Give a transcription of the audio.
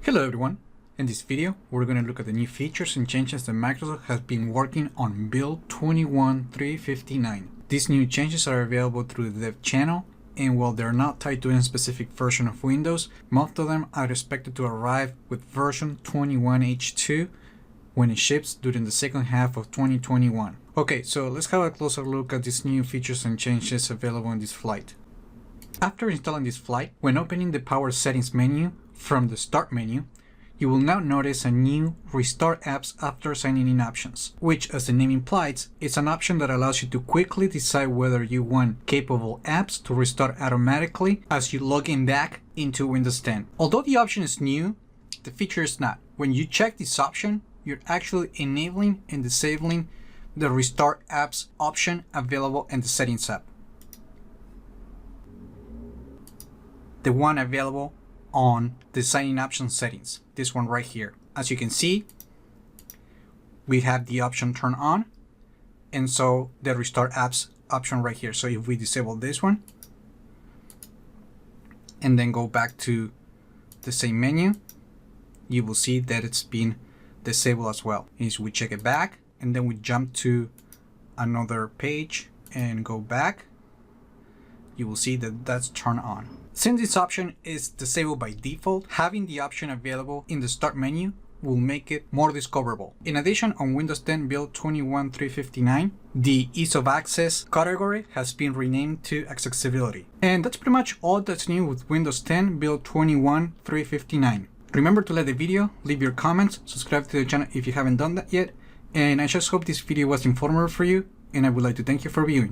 Hello everyone! In this video, we're going to look at the new features and changes that Microsoft has been working on build 21.359. These new changes are available through the dev channel, and while they're not tied to any specific version of Windows, most of them are expected to arrive with version 21H2 when it ships during the second half of 2021. Okay, so let's have a closer look at these new features and changes available in this flight. After installing this flight, when opening the Power Settings menu from the Start menu, you will now notice a new Restart Apps After Signing In options, which, as the name implies, is an option that allows you to quickly decide whether you want capable apps to restart automatically as you log in back into Windows 10. Although the option is new, the feature is not. When you check this option, you're actually enabling and disabling the Restart Apps option available in the Settings app. The one available on the sign-in option settings, this one right here. As you can see, we have the option turned on, and so the Restart Apps option right here. So if we disable this one and then go back to the same menu, you will see that it's been disabled as well. Is we check it back and then we jump to another page and go back, you will see that that's turned on. Since this option is disabled by default, having the option available in the Start menu will make it more discoverable. In addition, on Windows 10 build 21.359, the Ease of Access category has been renamed to Accessibility. And that's pretty much all that's new with Windows 10 build 21.359. Remember to like the video, leave your comments, subscribe to the channel if you haven't done that yet, and I just hope this video was informative for you, and I would like to thank you for viewing.